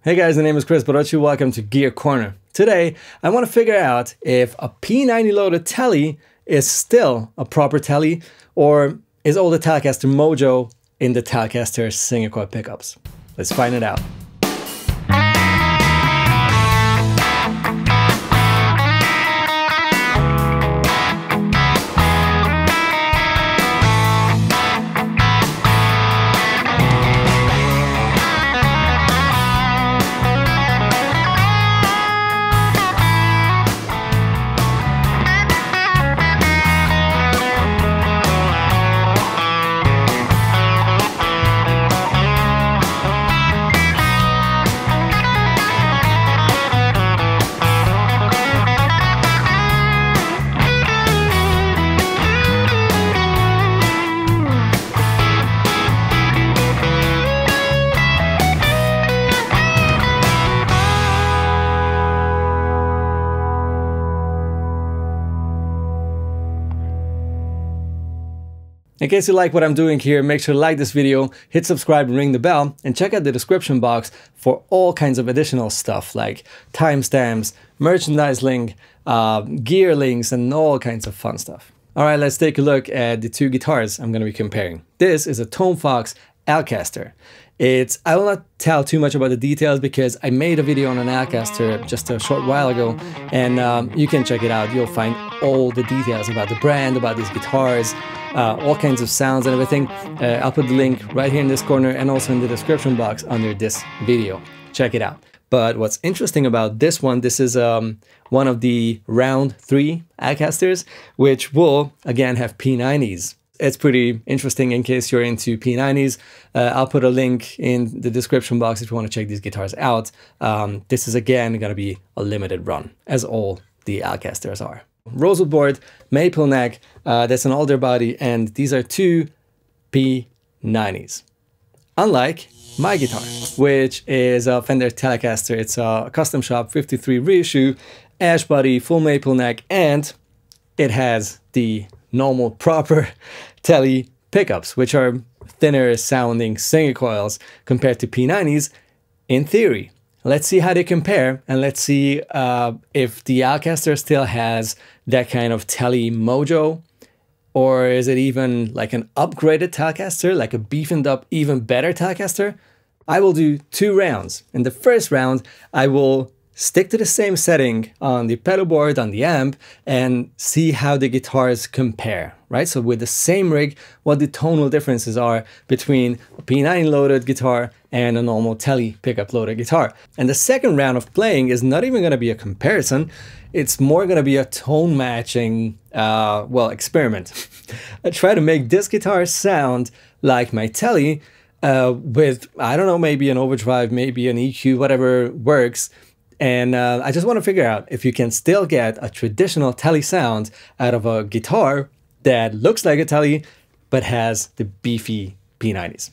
Hey guys, my name is Kris Barocsi. Welcome to Gear Corner. Today, I want to figure out if a P90 loaded tele is still a proper tele, or is all the Telecaster mojo in the Telecaster single coil pickups. Let's find it out. In case you like what I'm doing here, make sure to like this video, hit subscribe and ring the bell, and check out the description box for all kinds of additional stuff like timestamps, merchandise link, gear links, and all kinds of fun stuff. All right, let's take a look at the two guitars I'm going to be comparing. This is a Tonefox Elcaster. I will not tell too much about the details because I made a video on an Elcaster just a short while ago, and you can check it out. You'll find all the details about the brand, about these guitars, all kinds of sounds and everything. I'll put the link right here in this corner and also in the description box under this video. Check it out. But what's interesting about this one, this is one of the round 3 Elcasters, which will again have P90s. It's pretty interesting in case you're into P90s. I'll put a link in the description box if you want to check these guitars out. This is again going to be a limited run, as all the Elcasters are. Rosewood board, maple neck, that's an alder body, and these are two P90s. Unlike my guitar, which is a Fender Telecaster. It's a custom shop 53 reissue, ash body, full maple neck, and it has the normal proper tele pickups, which are thinner sounding single coils compared to P90s in theory. Let's see how they compare, and let's see if the Elcaster still has that kind of tele mojo, or is it even like an upgraded Telecaster, like a beefed up, even better Telecaster. I will do 2 rounds. In the first round, I will stick to the same setting on the pedal board, on the amp, and see how the guitars compare, right? So with the same rig, what the tonal differences are between a P90 loaded guitar and a normal tele pickup loaded guitar. And the second round of playing is not even going to be a comparison. It's more going to be a tone matching, experiment. I try to make this guitar sound like my tele with, I don't know, maybe an overdrive, maybe an EQ, whatever works. And I just want to figure out if you can still get a traditional tele sound out of a guitar that looks like a tele, but has the beefy P90s.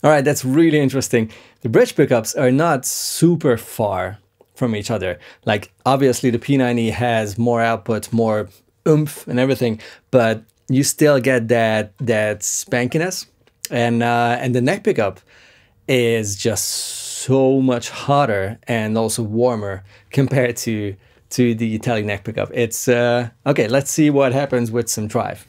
All right, that's really interesting. The bridge pickups are not super far from each other. Like, obviously the P90 has more output, more oomph and everything, but you still get that spankiness. And the neck pickup is just so much hotter and also warmer compared to the tele neck pickup. It's okay, let's see what happens with some drive.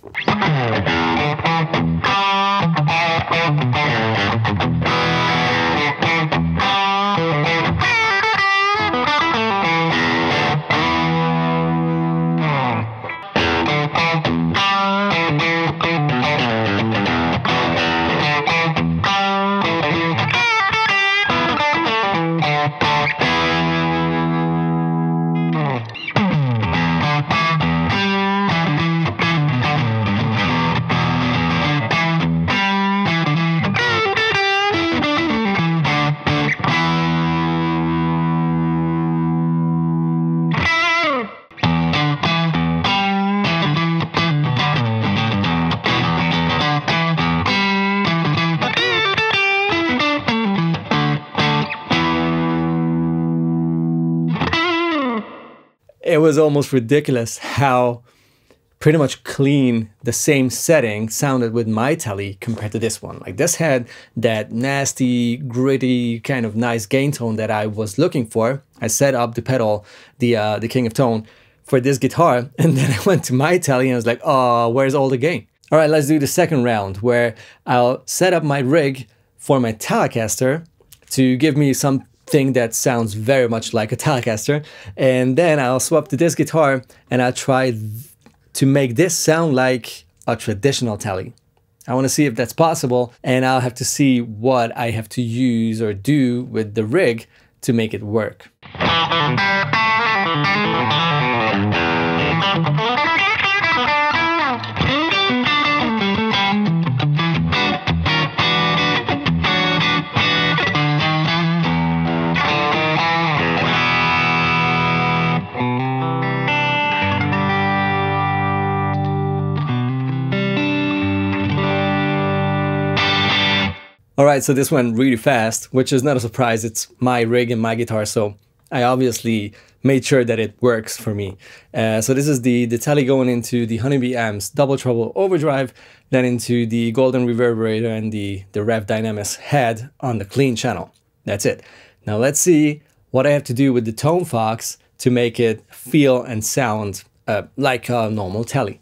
it was almost ridiculous how pretty much clean the same setting sounded with my tele compared to this one. Like this had that nasty, gritty, kind of nice gain tone that I was looking for. I set up the pedal, the King of Tone, for this guitar, and then I went to my tele and I was like, oh, where's all the gain? All right, let's do the second round where I'll set up my rig for my Telecaster to give me something that sounds very much like a Telecaster, and then I'll swap to this guitar and I'll try to make this sound like a traditional tele. I want to see if that's possible, and I'll have to see what I have to use or do with the rig to make it work. All right, so this went really fast, which is not a surprise. It's my rig and my guitar, so I obviously made sure that it works for me. So this is the tele going into the Honeybee Amps Double Trouble Overdrive, then into the Golden Reverberator and the Rev Dynamis head on the clean channel. That's it. Now let's see what I have to do with the Tonefox to make it feel and sound like a normal tele.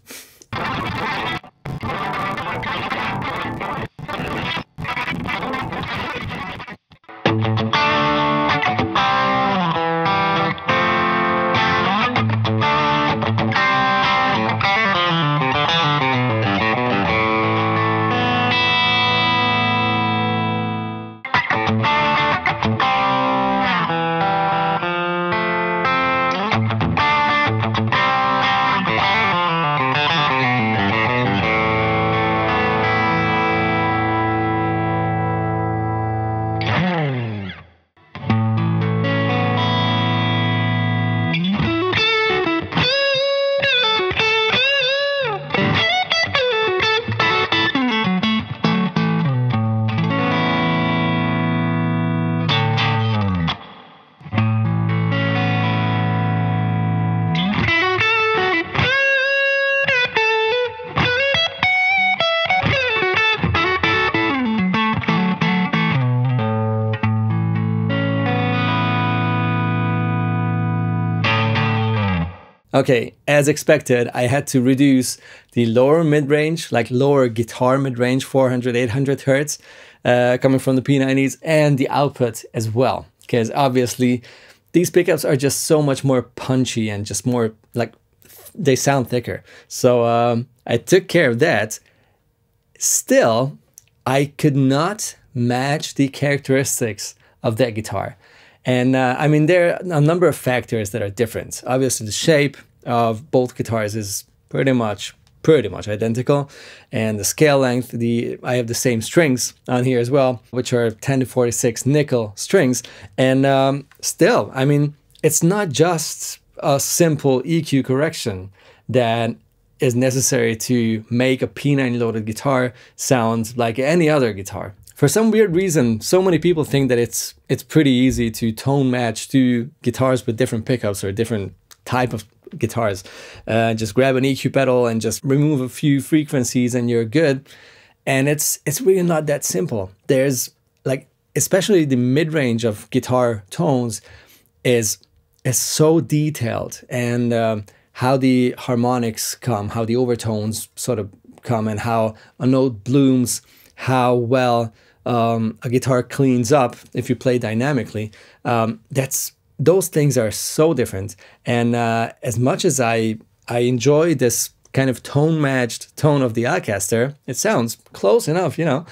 Okay, as expected, I had to reduce the lower mid-range, like lower guitar mid-range, 400, 800 hertz, coming from the P90s, and the output as well. Because obviously, these pickups are just so much more punchy and just more, like, they sound thicker. So I took care of that. Still, I could not match the characteristics of that guitar. And I mean, there are a number of factors that are different. Obviously, the shape of both guitars is pretty much identical, and the scale length, I have the same strings on here as well, which are 10 to 46 nickel strings. And still, I mean, it's not just a simple EQ correction that is necessary to make a P90 loaded guitar sound like any other guitar. For some weird reason, so many people think that it's pretty easy to tone match two guitars with different pickups or different type of guitars. Just grab an EQ pedal and just remove a few frequencies and you're good. And it's really not that simple. There's, like, especially the mid-range of guitar tones is so detailed, and how the harmonics come, how the overtones sort of come, and how a note blooms, how well a guitar cleans up if you play dynamically. Those things are so different. And as much as I enjoy this kind of tone-matched tone of the Elcaster, it sounds close enough, you know.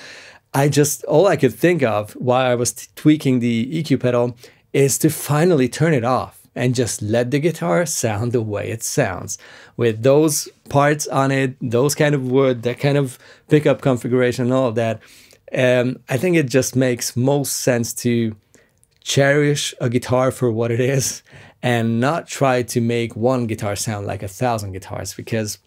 All I could think of while I was tweaking the EQ pedal is to finally turn it off and just let the guitar sound the way it sounds. With those parts on it, those kind of wood, that kind of pickup configuration and all of that, I think it just makes most sense to cherish a guitar for what it is and not try to make one guitar sound like 1,000 guitars, because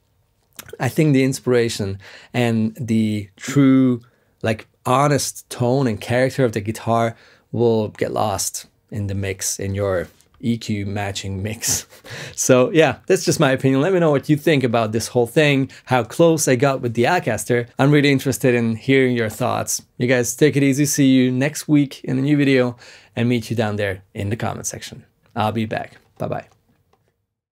I think the inspiration and the true, like, honest tone and character of the guitar will get lost in the mix, in your EQ matching mix. So yeah, that's just my opinion. Let me know what you think about this whole thing, how close I got with the Elcaster. I'm really interested in hearing your thoughts. You guys take it easy. See you next week in a new video and meet you down there in the comment section. I'll be back. Bye-bye.